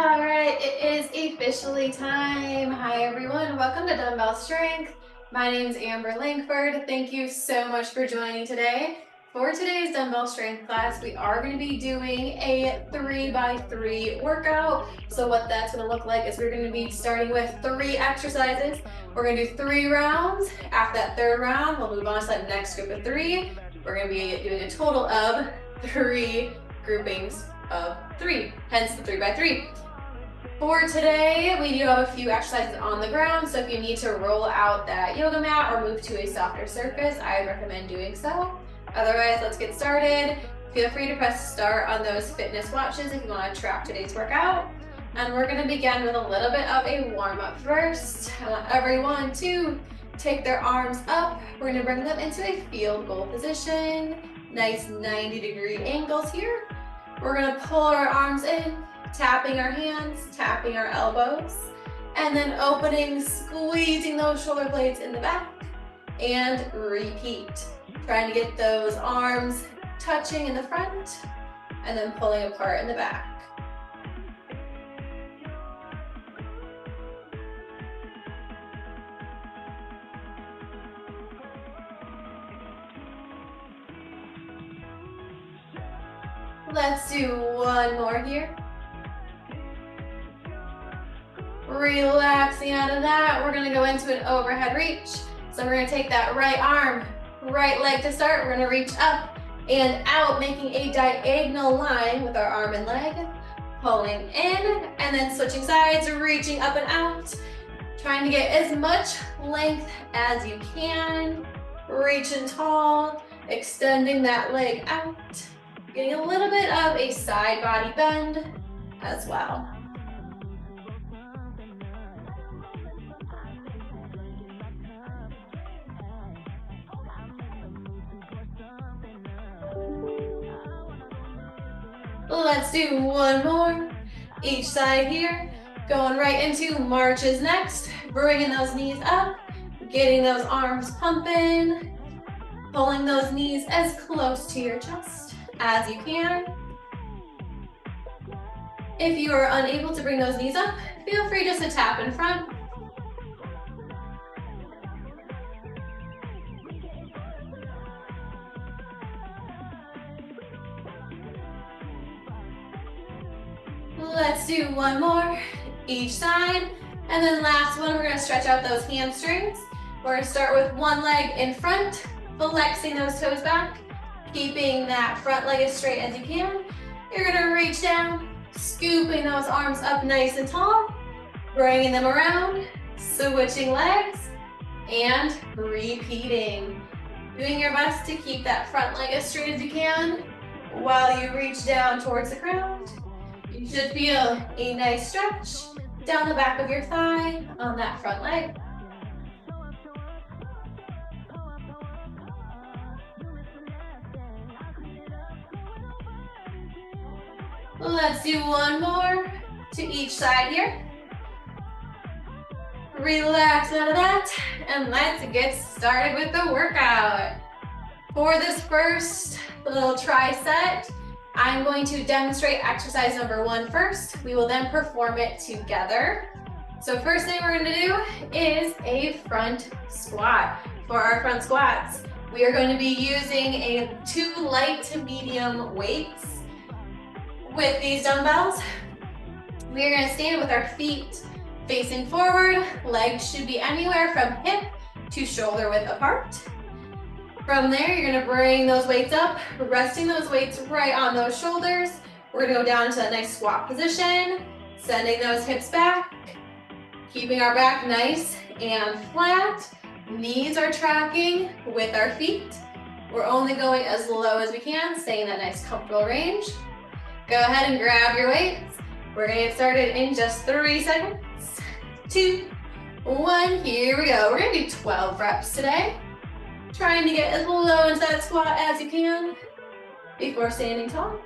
All right, it is officially time. Hi, everyone. Welcome to Dumbbell Strength. My name is Amber Langford. Thank you so much for joining today. For today's Dumbbell Strength class, we are going to be doing a 3x3 workout. So what that's going to look like is we're going to be starting with 3 exercises. We're going to do 3 rounds. After that third round, we'll move on to that next group of 3. We're going to be doing a total of 3 groupings of 3, hence the 3x3. For today, we do have a few exercises on the ground, so if you need to roll out that yoga mat or move to a softer surface, I recommend doing so. Otherwise, let's get started. Feel free to press start on those fitness watches if you want to track today's workout. And we're going to begin with a little bit of a warm-up first. I want everyone to take their arms up. We're going to bring them into a field goal position. Nice 90-degree angles here. We're going to pull our arms in, tapping our hands, tapping our elbows, and then opening, squeezing those shoulder blades in the back, and repeat. Trying to get those arms touching in the front, and then pulling apart in the back. Let's do one more here. Relaxing out of that, we're gonna go into an overhead reach. So we're gonna take that right arm, right leg to start. We're gonna reach up and out, making a diagonal line with our arm and leg. Pulling in, and then switching sides, reaching up and out. Trying to get as much length as you can. Reaching tall, extending that leg out. Getting a little bit of a side body bend as well. Let's do one more. Each side here. Going right into marches next. Bringing those knees up. Getting those arms pumping. Pulling those knees as close to your chest as you can. If you are unable to bring those knees up, feel free just to tap in front. Let's do one more, each side. And then last one, we're gonna stretch out those hamstrings. We're gonna start with one leg in front, flexing those toes back, keeping that front leg as straight as you can. You're gonna reach down, scooping those arms up nice and tall, bringing them around, switching legs, and repeating. Doing your best to keep that front leg as straight as you can while you reach down towards the ground. You should feel a nice stretch down the back of your thigh on that front leg. Let's do one more to each side here. Relax out of that, and let's get started with the workout. For this first little tri-set, I'm going to demonstrate exercise number 1 first. We will then perform it together. So first thing we're gonna do is a front squat. For our front squats, we are going to be using 2 light to medium weights. With these dumbbells, we are gonna stand with our feet facing forward. Legs should be anywhere from hip to shoulder width apart. From there, you're gonna bring those weights up, resting those weights right on those shoulders. We're gonna go down into that nice squat position, sending those hips back, keeping our back nice and flat. Knees are tracking with our feet. We're only going as low as we can, staying in that nice comfortable range. Go ahead and grab your weights. We're gonna get started in just 3 seconds. 2, 1, here we go. We're gonna do 12 reps today. Trying to get as low into that squat as you can before standing tall.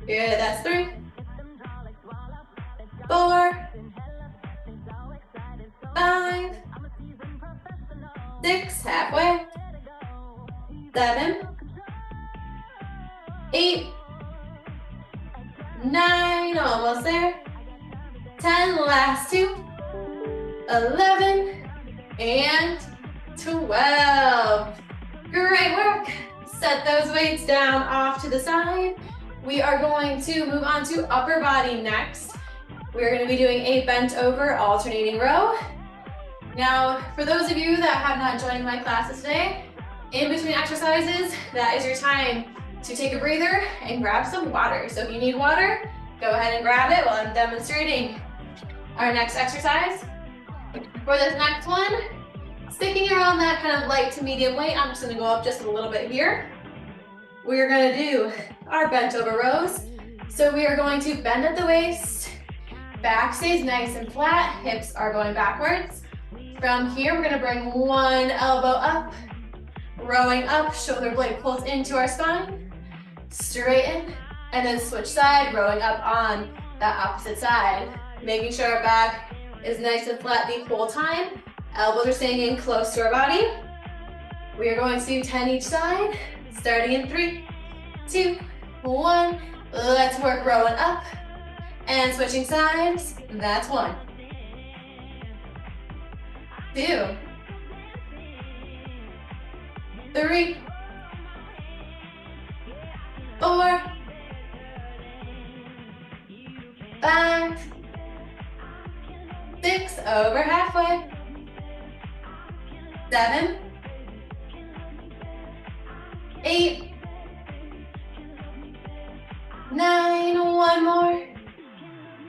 Good, that's 3, 4, 5, 6, halfway, 7, 8, 9, almost there. 10, last 2. 11, and 12. Great work. Set those weights down off to the side. We are going to move on to upper body next. We're going to be doing a bent over alternating row. Now, for those of you that have not joined my classes today, in between exercises, that is your time to take a breather and grab some water. So if you need water, go ahead and grab it while I'm demonstrating our next exercise. For this next one, sticking around that kind of light to medium weight, I'm just gonna go up just a little bit here. We're gonna do our bent over rows. So we are going to bend at the waist, back stays nice and flat, hips are going backwards. From here, we're gonna bring one elbow up, rowing up, shoulder blade pulls into our spine, straighten, and then switch side, rowing up on that opposite side. Making sure our back is nice and flat the whole time. Elbows are staying in close to our body. We are going to do 10 each side, starting in 3, 2, 1. Let's work rowing up and switching sides. That's 1, 2, 3, 4, 5, 6, over halfway, 7, 8, 9, one more,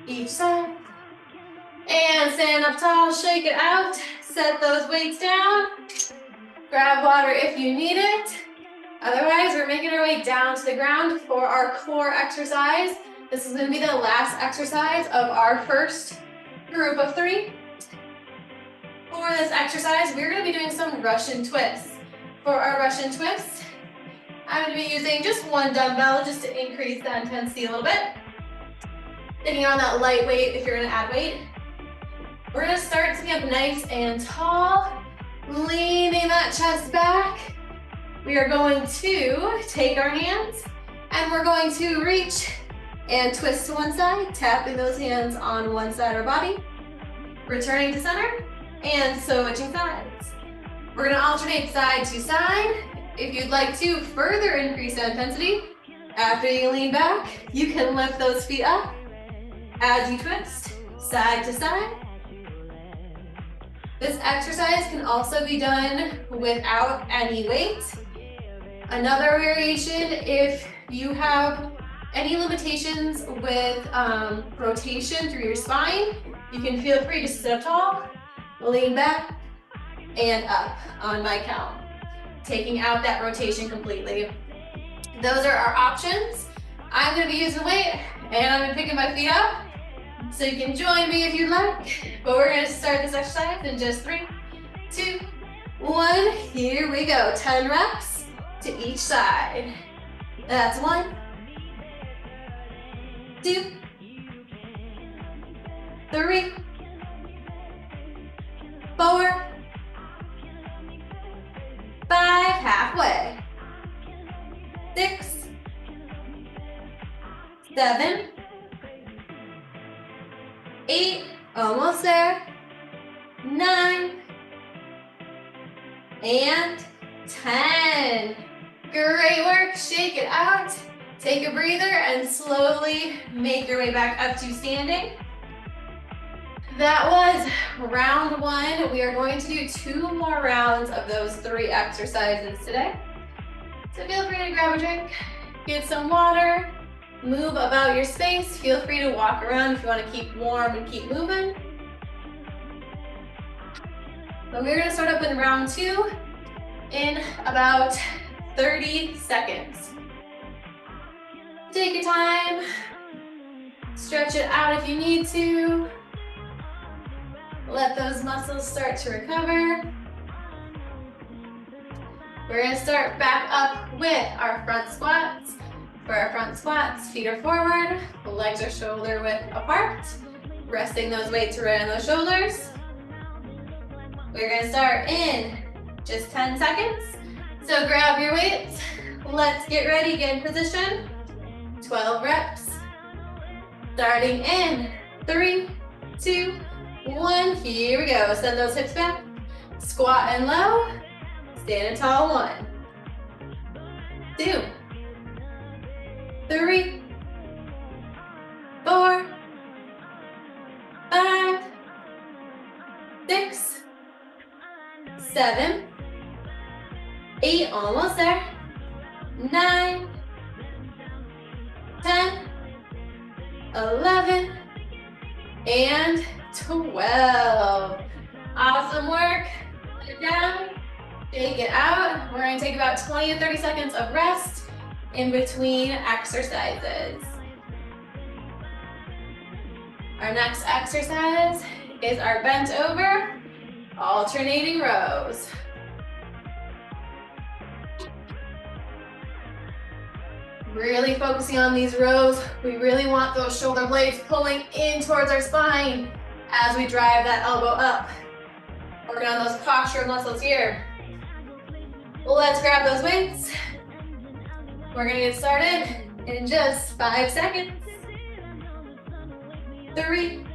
each side, and stand up tall, shake it out, set those weights down, grab water if you need it. Otherwise, we're making our way down to the ground for our core exercise. This is going to be the last exercise of our first group of 3. For this exercise, we're going to be doing some Russian twists. For our Russian twists, I'm going to be using just one dumbbell just to increase the intensity a little bit. Thinking on that light weight if you're going to add weight. We're going to start sitting up nice and tall, leaning that chest back. We are going to take our hands and we're going to reach and twist to one side, tapping those hands on one side of our body, returning to center, and switching sides. We're gonna alternate side to side. If you'd like to further increase the intensity, after you lean back, you can lift those feet up as you twist, side to side. This exercise can also be done without any weight. Another variation, if you have any limitations with rotation through your spine, you can feel free to sit up tall, lean back, and up on my count, taking out that rotation completely. Those are our options. I'm gonna be using weight, and I'm gonna be picking my feet up, so you can join me if you'd like. But we're gonna start this exercise in just 3, 2, 1. Here we go, 10 reps to each side. That's 1, 2, 3, 4, 5, halfway, 6, 7, 8, almost there, 9, and 10. Great work, shake it out. Take a breather and slowly make your way back up to standing. That was round 1. We are going to do 2 more rounds of those 3 exercises today. So feel free to grab a drink, get some water, move about your space. Feel free to walk around if you want to keep warm and keep moving. So we're going to start up in round 2 in about 30 seconds. Take your time, stretch it out if you need to. Let those muscles start to recover. We're gonna start back up with our front squats. For our front squats, feet are forward, legs are shoulder width apart, resting those weights right on those shoulders. We're gonna start in just 10 seconds. So grab your weights, let's get ready, get in position. 12 reps. Starting in 3, 2, 1. Here we go. Send those hips back. Squat and low. Standing tall. 1, 2, 3, 4, 5, 6, 7, 8. Almost there. 9, 10, 11, and 12. Awesome work. Put it down, take it out. We're going to take about 20 to 30 seconds of rest in between exercises. Our next exercise is our bent over alternating rows. Really focusing on these rows. We really want those shoulder blades pulling in towards our spine as we drive that elbow up. Working on those posture muscles here. Let's grab those weights. We're gonna get started in just 5 seconds. 3,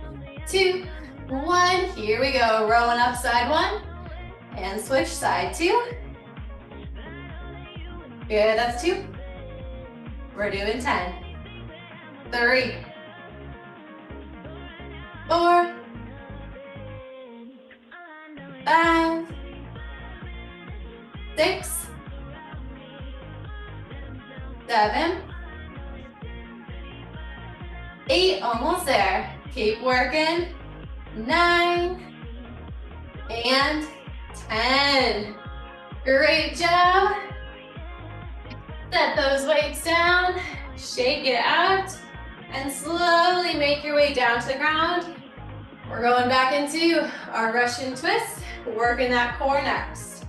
2, 1. Here we go. Rowing up side 1 and switch side 2. Good, that's 2. We're doing 10. 3, 4, 5, 6, 7, 8. Almost there. Keep working. 9 and 10. Great job. Set those weights down, shake it out, and slowly make your way down to the ground. We're going back into our Russian twist, working that core next.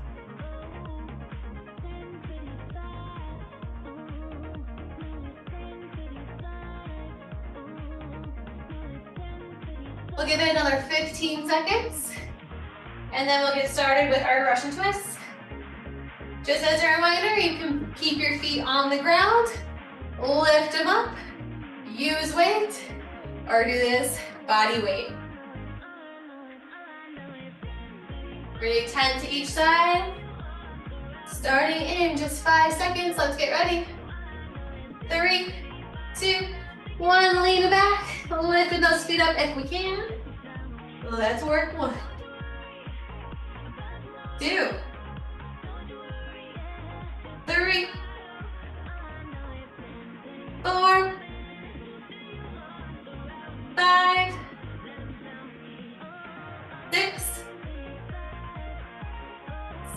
We'll give it another 15 seconds, and then we'll get started with our Russian twist. Just as a reminder, you can keep your feet on the ground, lift them up, use weight, or do this body weight. Breathe 10 to each side. Starting in just 5 seconds, let's get ready. 3, 2, 1, lean it back, lifting those feet up if we can. Let's work 1, 2, 3, 4, 5, 6,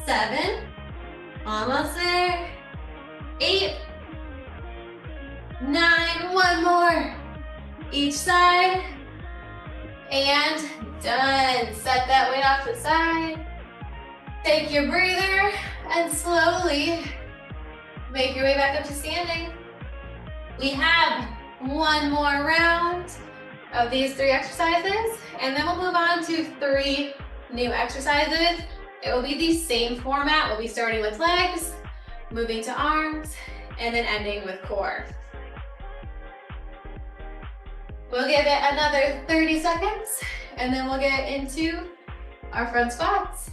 7, almost there, 8, 9, 1 more, each side, and done. Set that weight off to the side, take your breather, and slowly make your way back up to standing. We have 1 more round of these 3 exercises, and then we'll move on to 3 new exercises. It will be the same format. We'll be starting with legs, moving to arms, and then ending with core. We'll give it another 30 seconds, and then we'll get into our front squats.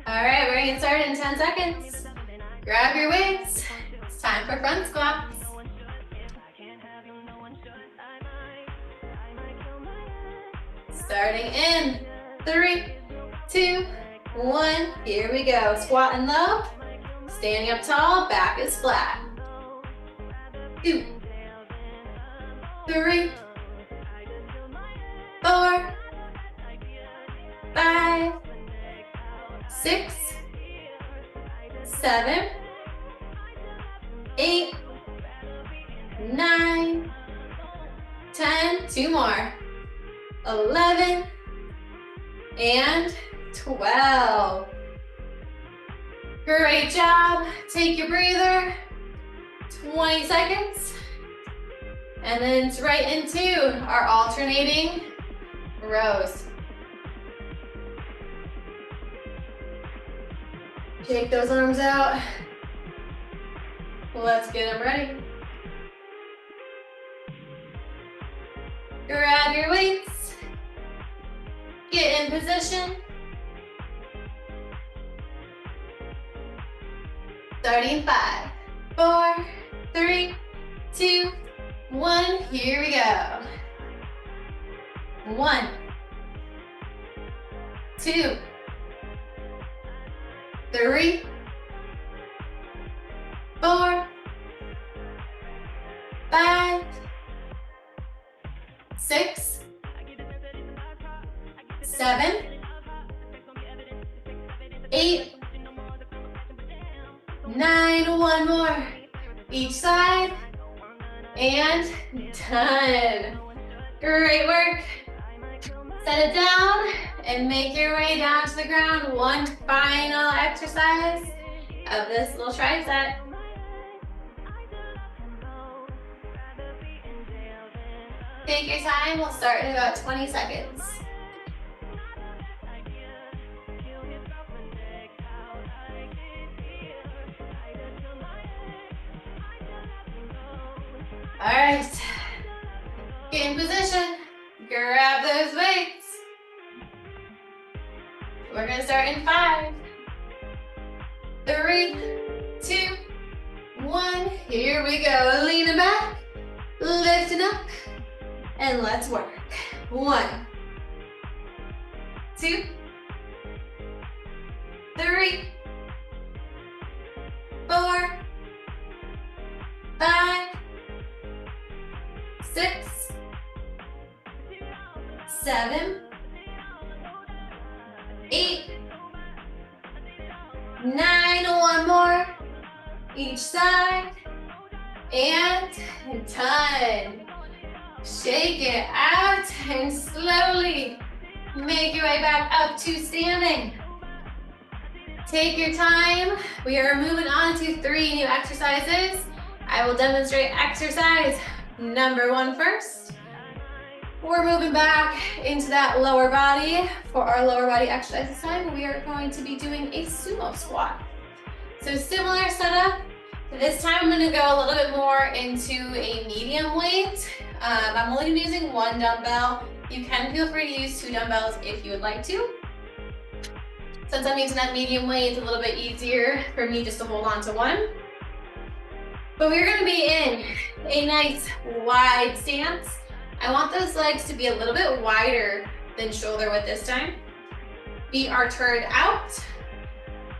All right, we're gonna get started in 10 seconds. Grab your weights. It's time for front squats. Starting in 3, 2, 1. Here we go. Squatting low, standing up tall, back is flat. 2, 3, 4, 5, 6, 7, 8, 9, 10, 2 more, 11, and 12. Great job. Take your breather. 20 seconds. And then it's right into our alternating rows. Shake those arms out. Let's get them ready. Grab your weights. Get in position. Starting 5, 4, 3, 2, 1. Here we go. 1, 2, 3, 4, 5, 6, 7, 8, 9, one more. Each side, and done. Great work. Set it down and make your way down to the ground. One final exercise of this little tricep. Take your time, we'll start in about 20 seconds. All right, get in position, grab those weights. We're gonna start in 5, 3, 2, 1. Here we go, leaning back, lifting up, and let's work. 1, 2, 3, 4, 5, 6, 7, 8, 9, one more, each side, and done. Shake it out and slowly make your way back up to standing. Take your time. We are moving on to 3 new exercises. I will demonstrate exercise number 1 first. We're moving back into that lower body. For our lower body exercise this time, we are going to be doing a sumo squat. So similar setup. This time I'm gonna go a little bit more into a medium weight. I'm only gonna be using 1 dumbbell. You can feel free to use 2 dumbbells if you would like to. Since I'm using that medium weight, it's a little bit easier for me just to hold on to 1. But we're gonna be in a nice wide stance. I want those legs to be a little bit wider than shoulder width this time. Feet are turned out,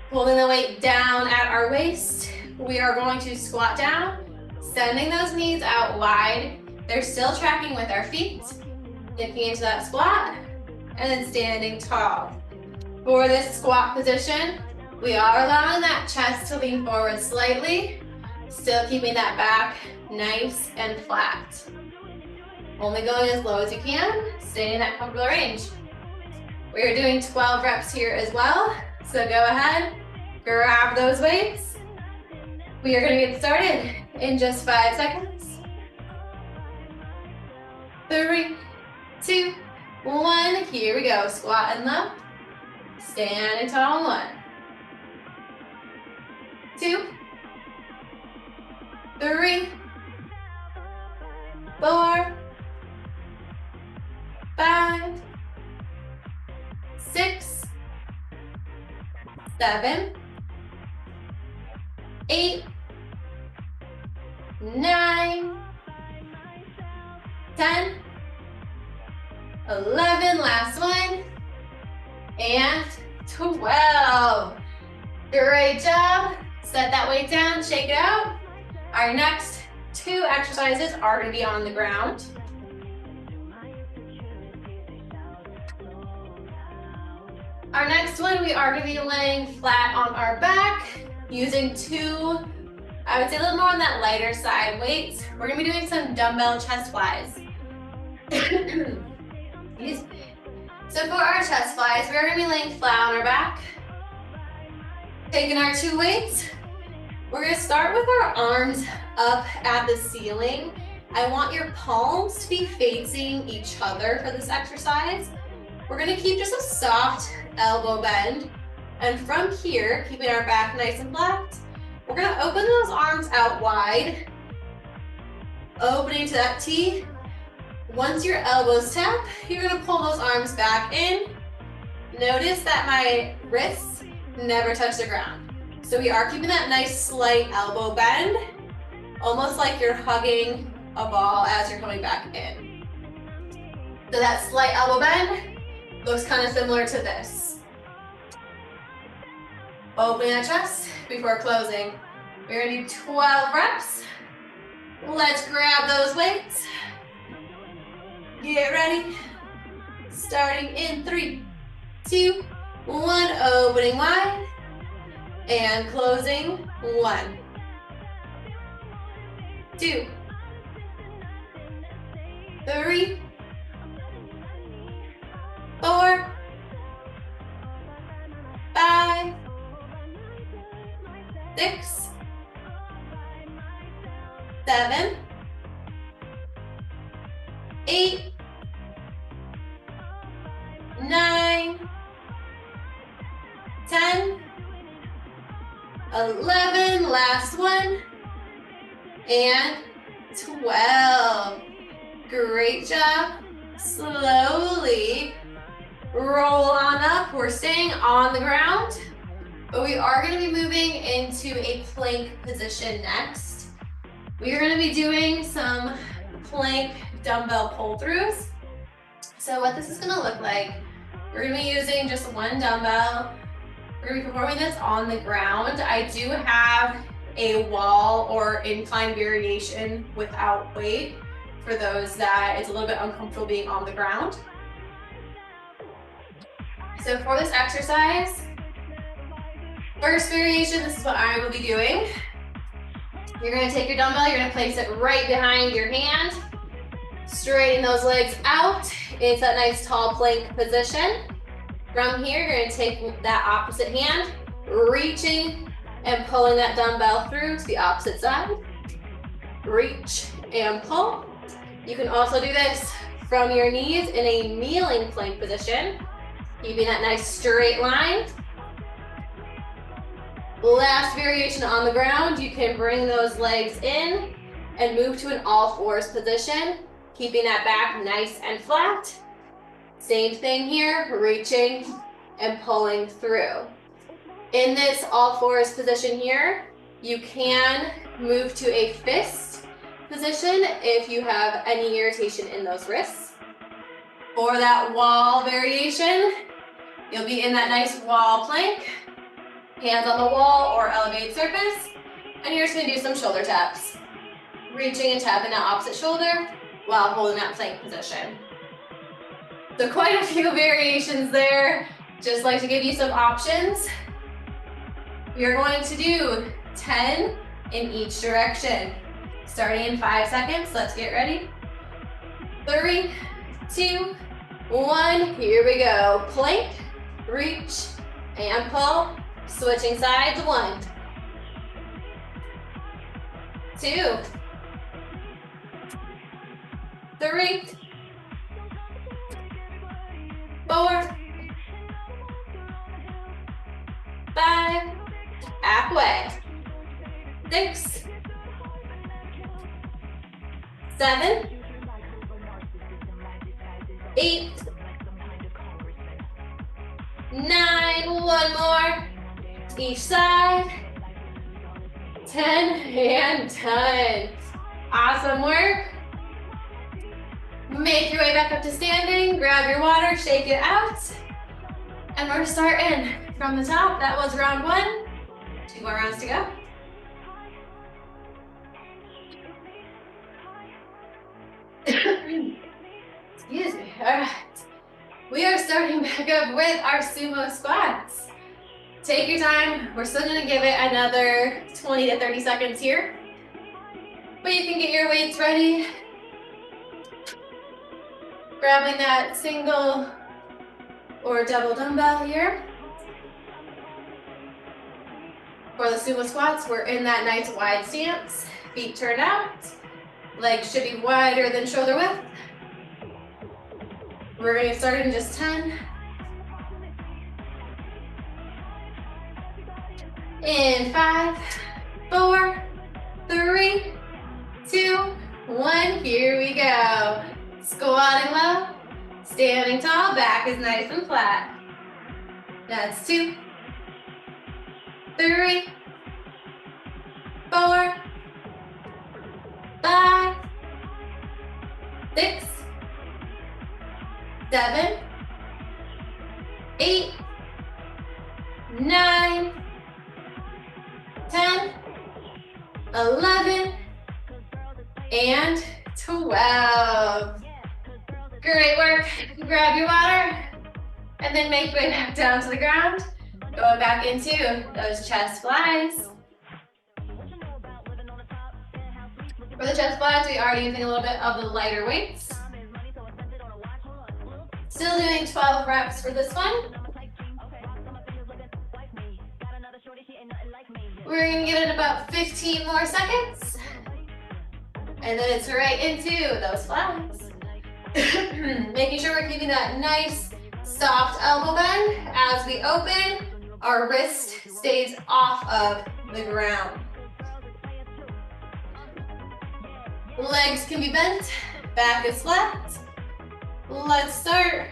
holding the weight down at our waist. We are going to squat down, sending those knees out wide. They're still tracking with our feet, dipping into that squat, and then standing tall. For this squat position, we are allowing that chest to lean forward slightly, still keeping that back nice and flat. Only going as low as you can, staying in that comfortable range. We are doing 12 reps here as well, so go ahead, grab those weights. We are gonna get started in just 5 seconds. 3, 2, 1, here we go. Squat and low, standing tall, 1, 2, 3, 4, 5, 6, 7, 8, 9, 10, 11, last one, and 12. Great job. Set that weight down, shake it out. Our next 2 exercises are going to be on the ground. Our next one, we are going to be laying flat on our back using 2, I would say a little more on that lighter side weights. We're going to be doing some dumbbell chest flies. So for our chest flies, we're going to be laying flat on our back, taking our 2 weights, We're gonna start with our arms up at the ceiling. I want your palms to be facing each other for this exercise. We're gonna keep just a soft elbow bend. And from here, keeping our back nice and flat, we're gonna open those arms out wide, opening to that T. Once your elbows tap, you're gonna pull those arms back in. Notice that my wrists never touch the ground. So we are keeping that nice slight elbow bend, almost like you're hugging a ball as you're coming back in. So that slight elbow bend looks kind of similar to this. Opening that chest before closing. We're gonna do 12 reps. Let's grab those weights. Get ready. Starting in 3, 2, 1, opening wide. And closing, 1, 2, 3, 4, 5, 6, 7, 8, 9, 10, 11, last one, and 12. Great job. Slowly roll on up. We're staying on the ground, but we are going to be moving into a plank position next. We are going to be doing some plank dumbbell pull-throughs. So what this is going to look like, we're going to be using just one dumbbell. We're going to be performing this on the ground. I do have a wall or incline variation without weight for those that it's a little bit uncomfortable being on the ground. So for this exercise, first variation, this is what I will be doing. You're going to take your dumbbell, you're going to place it right behind your hand, straighten those legs out into that nice tall plank position. From here, you're going to take that opposite hand, reaching and pulling that dumbbell through to the opposite side. Reach and pull. You can also do this from your knees in a kneeling plank position, keeping that nice straight line. Last variation on the ground, you can bring those legs in and move to an all fours position, keeping that back nice and flat. Same thing here, reaching and pulling through. In this all fours position here, you can move to a fist position if you have any irritation in those wrists. For that wall variation, you'll be in that nice wall plank, hands on the wall or elevated surface, and you're just gonna do some shoulder taps. Reaching and tapping that opposite shoulder while holding that plank position. So quite a few variations there. Just like to give you some options. We are going to do 10 in each direction. Starting in 5 seconds, let's get ready. 3, 2, 1, here we go. Plank, reach, and pull. Switching sides, 1, 2, 3, 4, 5, halfway, 6, 7, 8, 9, one more, each side, 10, and done. Awesome work. Make your way back up to standing, grab your water, shake it out, and we're starting from the top. That was round 1. 2 more rounds to go. Excuse me. All right. We are starting back up with our sumo squats. Take your time. We're still going to give it another 20 to 30 seconds here. But you can get your weights ready. Grabbing that single or double dumbbell here. For the sumo squats, we're in that nice wide stance. Feet turned out. Legs should be wider than shoulder width. We're going to get started in just 10. In 5, 4, 3, 2, 1. Here we go. Squatting low, standing tall, back is nice and flat. That's 2, 3, 4, 5, 6, 7, 8, 9, 10, 11, and 12. Great work. Grab your water and then make your way back down to the ground. Going back into those chest flies. For the chest flies, we are using a little bit of the lighter weights. Still doing 12 reps for this one. We're going to give it about 15 more seconds. And then it's right into those flies. Making sure we're keeping that nice, soft elbow bend. As we open, our wrist stays off of the ground. Legs can be bent, back is flat. Let's start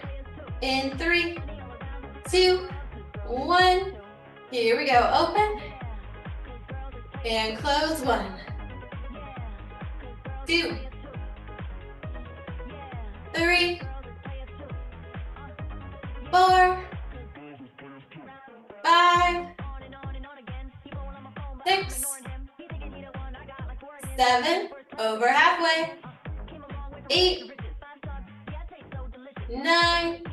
in 3, 2, 1. Here we go. Open and close. 1, 2, 3, 4, 5, 6, 7, over halfway, 8, 9,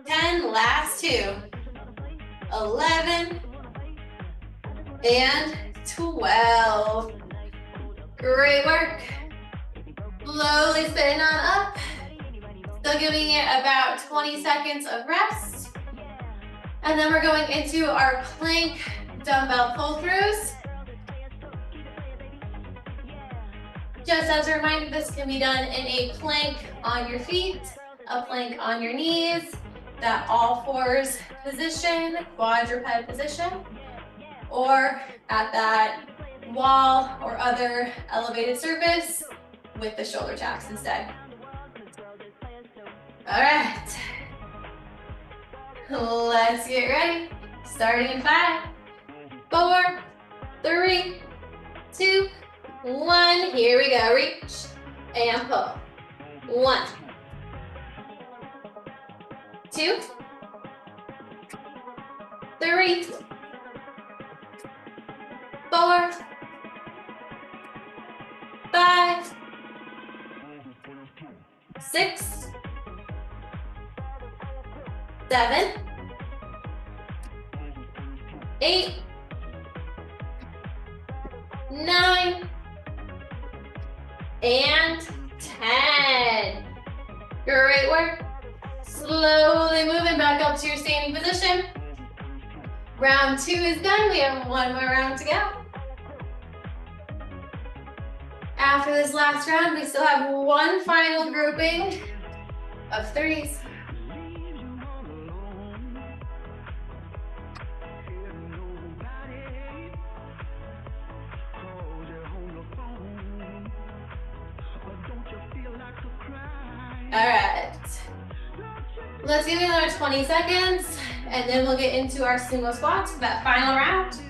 10, last 2, 11, and 12. Great work. Slowly sitting on up. Still giving it about 20 seconds of rest. And then we're going into our plank dumbbell pull-throughs. Just as a reminder, this can be done in a plank on your feet, a plank on your knees, that all fours position, quadruped position, or at that wall or other elevated surface with the shoulder taps instead. All right, let's get ready. Starting in 5, 4, 3, 2, 1. Here we go. Reach and pull. 1, 2, 3, 4, 5, 6, 7, 8, 9, and 10. Great work. Slowly moving back up to your standing position. Round 2 is done. We have one more round to go. After this last round, we still have one final grouping of 3s. All right, let's give it another 20 seconds, and then we'll get into our sumo squats for that final round.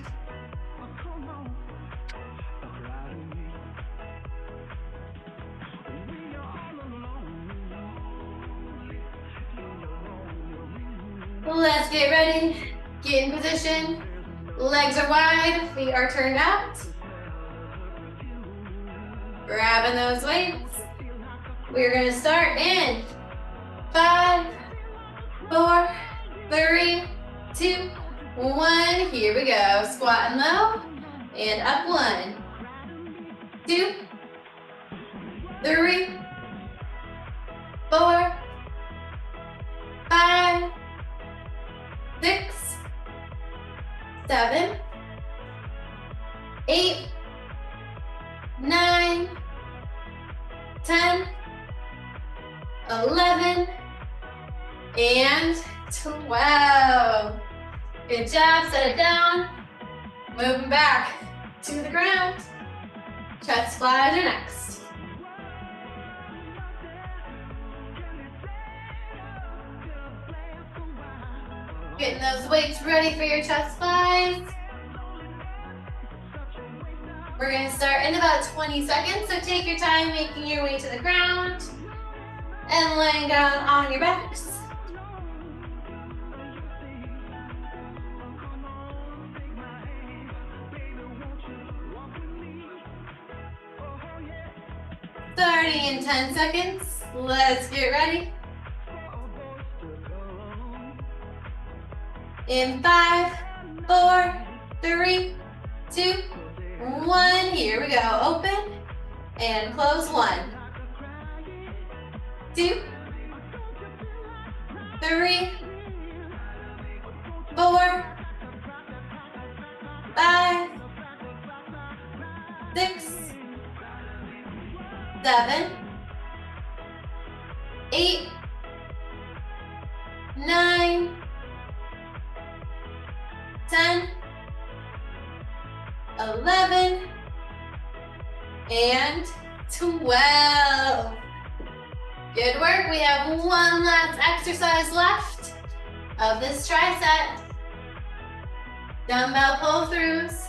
Let's get ready, get in position. Legs are wide, feet are turned out. Grabbing those weights. We're gonna start in 5, 4, 3, 2, 1. Here we go. Squatting low and up. 1, 2, 3, 4, 5, 6, 7, 8, 9, 10, 11, and 12. Good job, set it down. Moving back to the ground. Chest flies are next. Getting those weights ready for your chest flies. We're gonna start in about 20 seconds, so take your time making your way to the ground and laying down on your backs. Starting in 10 seconds, let's get ready. In 5, 4, 3, 2, 1. Here we go. Open and close. 1, 2, 3, 4, 5, 6, 7, 8, 9, 10, 11, and 12. Good work. We have one last exercise left of this tricep. Dumbbell pull-throughs.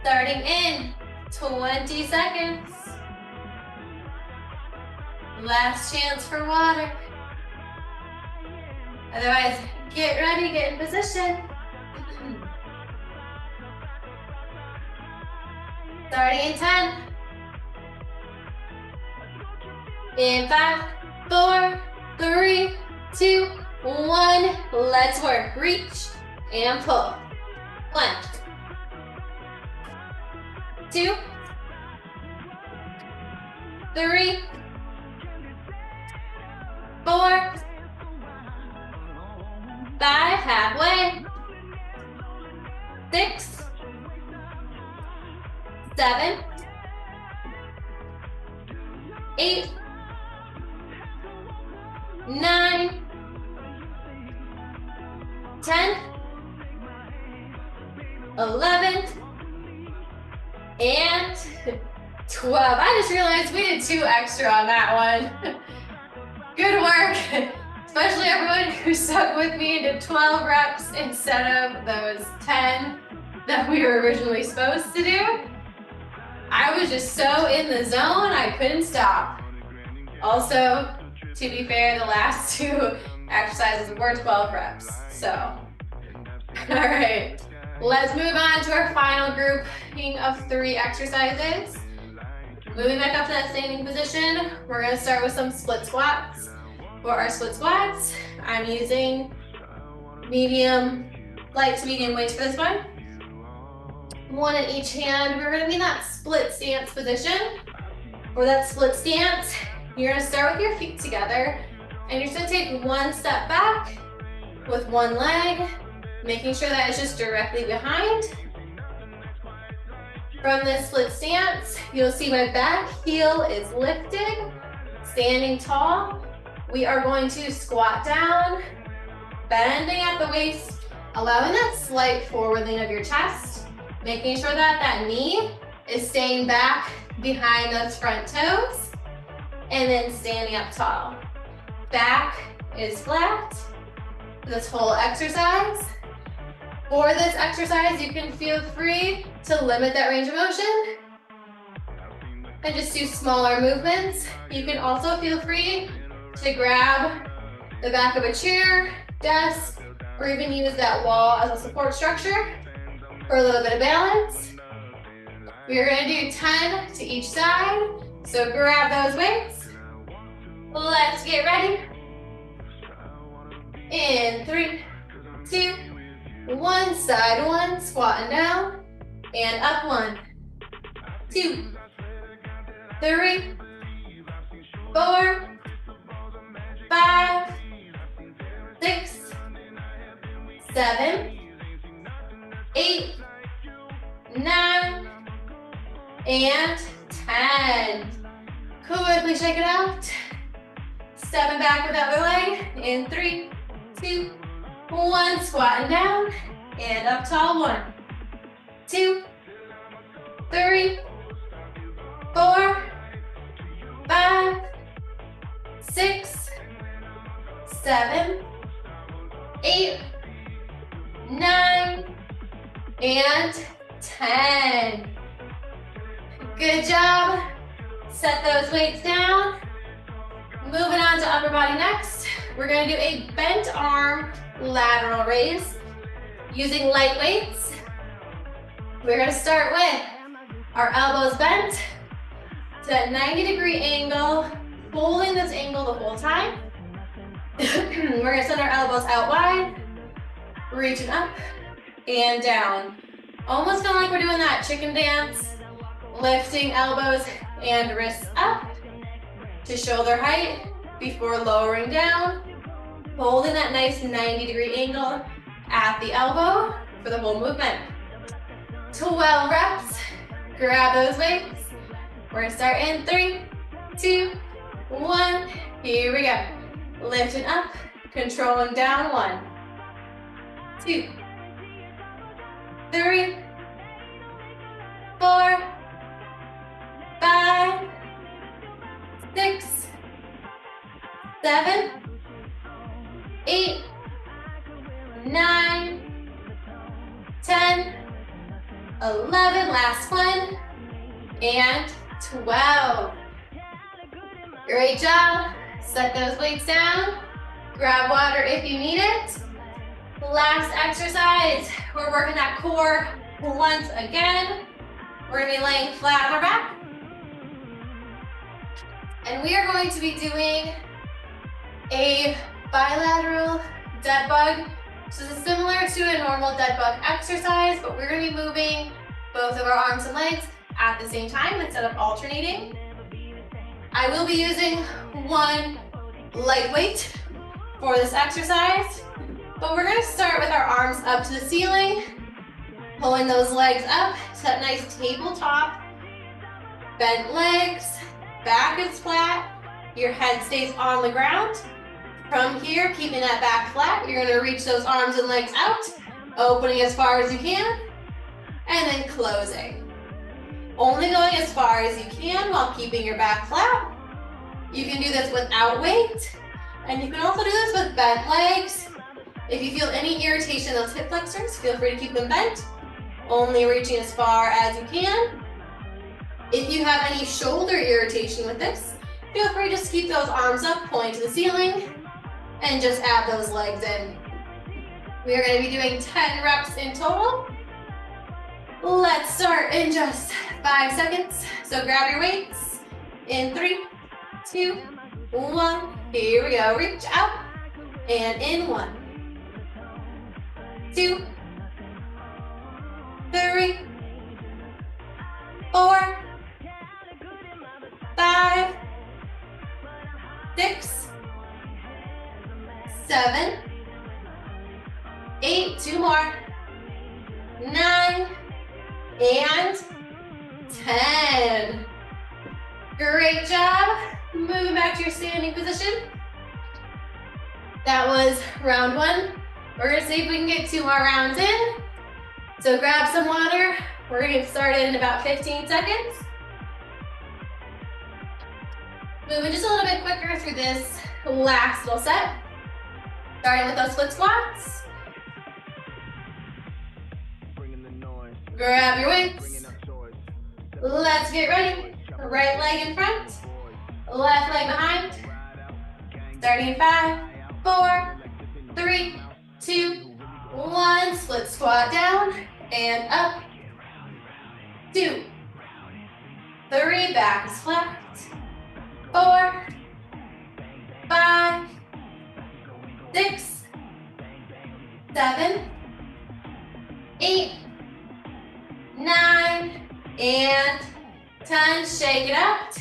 Starting in 20 seconds. Last chance for water. Otherwise, get ready, get in position. Starting in 10. In 5, 4, 3, 2, 1. Let's work. Reach and pull. 1, 2, 3, 4, 5, halfway. 6, 7, 8, 9, 10, 11, and 12. I just realized we did 2 extra on that one. Good work, especially everyone who stuck with me and did 12 reps instead of those 10 that we were originally supposed to do. I was just so in the zone, I couldn't stop. Also, to be fair, the last 2 exercises were 12 reps, so. All right, let's move on to our final grouping of 3 exercises. Moving back up to that standing position, we're gonna start with some split squats. For our split squats, I'm using light to medium weights for this one. 1 in each hand. We're gonna be in that split stance position. For that split stance, you're gonna start with your feet together, and you're just gonna take 1 step back with 1 leg, making sure that it's just directly behind. From this split stance, you'll see my back heel is lifted, standing tall. We are going to squat down, bending at the waist, allowing that slight forward lean of your chest, making sure that that knee is staying back behind those front toes, and then standing up tall. Back is flat. This whole exercise. For this exercise, you can feel free to limit that range of motion and just do smaller movements. You can also feel free to grab the back of a chair, desk, or even use that wall as a support structure for a little bit of balance. We are gonna do 10 to each side, so grab those weights. Let's get ready. In 3, 2, 1, side 1, squatting down, and up 1, 2, 3, 4, 5, 6, 7, 8, 9, and 10. Quickly shake it out. Stepping back with the other leg in 3, 2, 1. Squatting down and up tall. 1, 2, 3, 4, 5, 6, 7, 8, 9, and 10. Good job. Set those weights down. Moving on to upper body next. We're going to do a bent arm lateral raise using light weights. We're going to start with our elbows bent to that 90-degree angle, holding this angle the whole time. We're going to send our elbows out wide, reaching up and down. Almost kind of like we're doing that chicken dance, lifting elbows and wrists up to shoulder height before lowering down, holding that nice 90-degree angle at the elbow for the whole movement. 12 reps. Grab those weights. We're going to start in 3, 2, 1. Here we go. Lifting up, controlling down. 1, 2, 3, 4, 5, 6, 7, 8, 9, 10, 11, last one, and 12. Great job. Set those weights down. Grab water if you need it. Last exercise, we're working that core once again. We're going to be laying flat on our back. And we are going to be doing a bilateral dead bug. So this is similar to a normal dead bug exercise, but we're going to be moving both of our arms and legs at the same time instead of alternating. I will be using one light weight for this exercise, but we're going to start with our arms up to the ceiling, pulling those legs up to that nice tabletop, bent legs, back is flat, your head stays on the ground. From here, keeping that back flat, you're going to reach those arms and legs out, opening as far as you can, and then closing. Only going as far as you can while keeping your back flat. You can do this without weight, and you can also do this with bent legs. If you feel any irritation in those hip flexors, feel free to keep them bent, only reaching as far as you can. If you have any shoulder irritation with this, feel free to just keep those arms up, pointing to the ceiling, and just add those legs in. We are going to be doing 10 reps in total. Let's start in just 5 seconds. So grab your weights in 3, 2, 1. Here we go. Reach out and in 1, 2, 3, 4, 5, 6, 7, 8, 2 more, 9, and 10. Great job. Moving back to your standing position. That was round 1. We're going to see if we can get 2 more rounds in. So grab some water. We're going to get started in about 15 seconds. Moving just a little bit quicker through this last little set. Starting with those split squats. Grab your weights. Let's get ready. Right leg in front, left leg behind. Starting in 5, 4, 3, 2, 1. Split squat down and up. 2, 3, back is flat. 4, 5, 6, 7, 8, 9, and 10. Shake it out.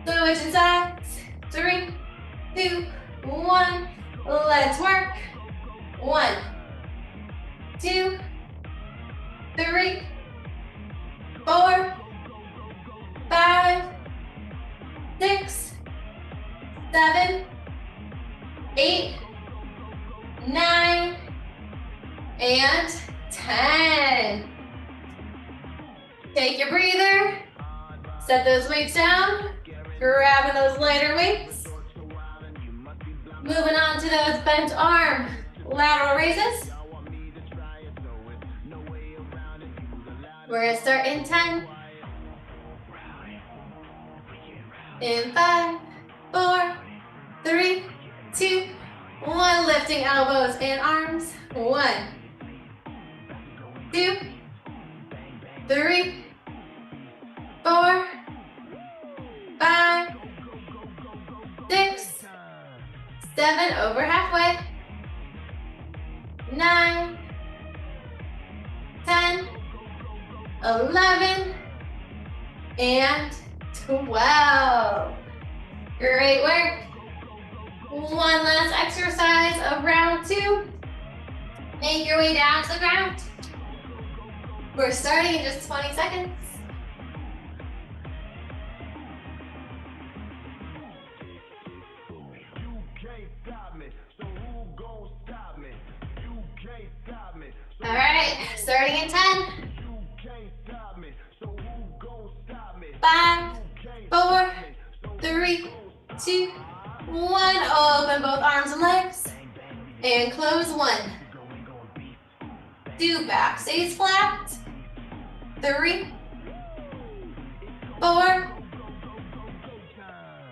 Switching sides. 3, 2, 1. Let's work. 1, 2, 3, 4, 5, 6, 7, 8, 9, and 10. Take your breather, set those weights down, grabbing those lighter weights. Moving on to those bent arm lateral raises. We're gonna start in 10. In 5, 4, 3, 2, 1. Lifting elbows and arms. 1, 2, 3, 4, 5, 6, 7, over halfway. 9, 10, 11, and 12. Great work. One last exercise of round 2. Make your way down to the ground. We're starting in just 20 seconds. All right, starting in 10. 5, 4, 3, 2, 1. Open both arms and legs. And close. 1, 2, back stays flat. 3, 4,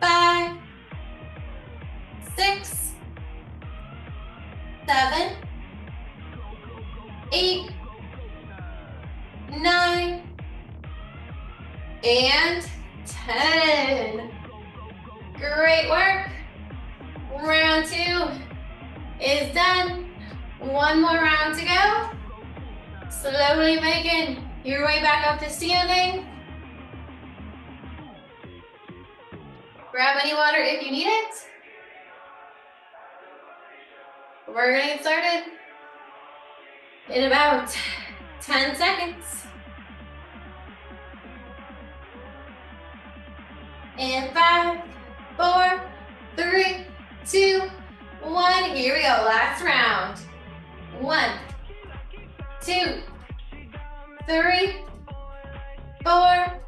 5, 6, 7, 8, 9, and 10. Great work. Round 2 is done. One more round to go. Slowly making your way back up to standing. Grab any water if you need it. We're gonna get started in about 10 seconds. And 5, 4, 3, 2, 1. Here we go. Last round. 1, 2, 3, 4,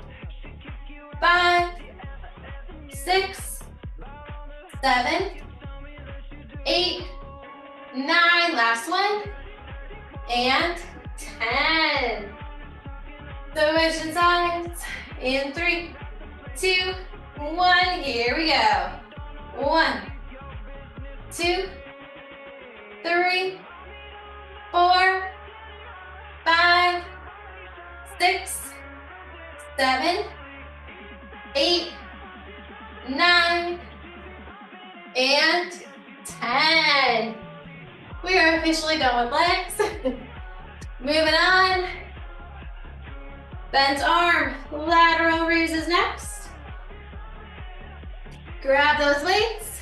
5, 6, 7, 8, 9. Last one. And 10. Switching sides. In 3, 2, 1. Here we go. 1, 2, 3, 4, 5, 6, 7, 8, 9, and 10. We are officially done with legs. Moving on. Bent arm lateral raises next. Grab those weights.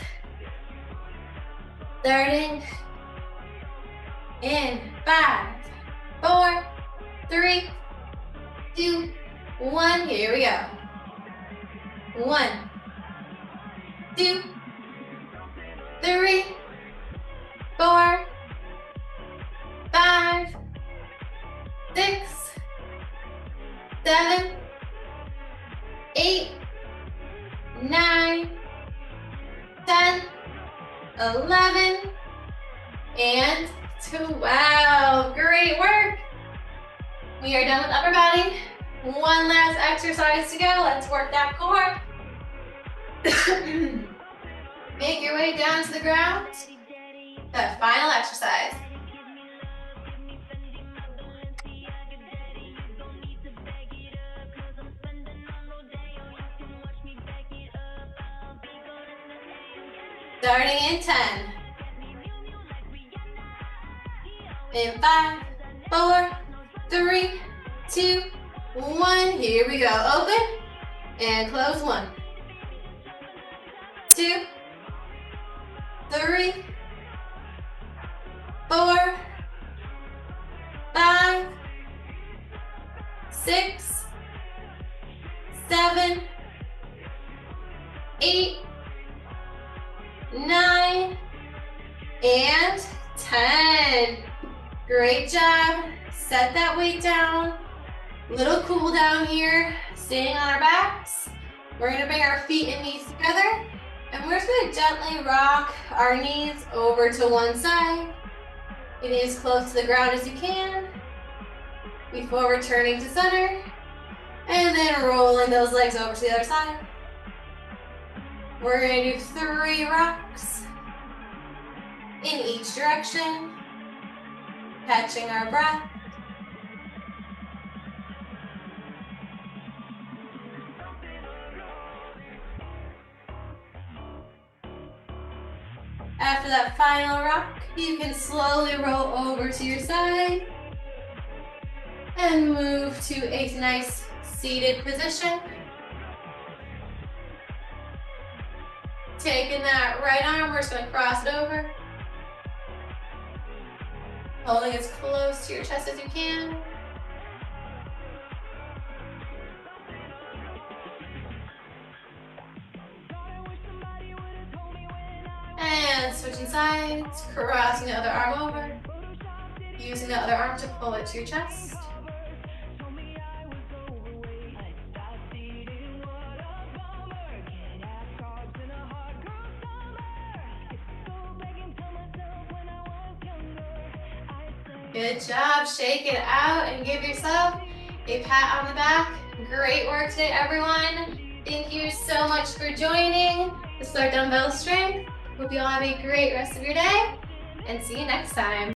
Starting in 5, 4, 3, 2, 1. Here we go. 1, 2, 3, 4, 5, 6, 7, 8, 9, 10, 11, and 12. Great work. We are done with upper body. One last exercise to go. Let's work that core. Make your way down to the ground. That final exercise. Starting in 10. In 5, 4, 3, 2, 1. Here we go. Open and close. 1, 2, 3, 4, 5, 6, 7, 8, 9, and 10. Great job. Set that weight down. Little cool down here, staying on our backs. We're gonna bring our feet and knees together, and we're just gonna gently rock our knees over to one side. Getting as close to the ground as you can before returning to center, and then rolling those legs over to the other side. We're gonna do 3 rocks in each direction, catching our breath. After that final rock, you can slowly roll over to your side and move to a nice seated position. Taking that right arm, we're just going to cross it over. Holding as close to your chest as you can. And switching sides, crossing the other arm over. Using the other arm to pull it to your chest. Good job. Shake it out and give yourself a pat on the back. Great work today, everyone. Thank you so much for joining. This is our dumbbell strength. Hope you all have a great rest of your day, and see you next time.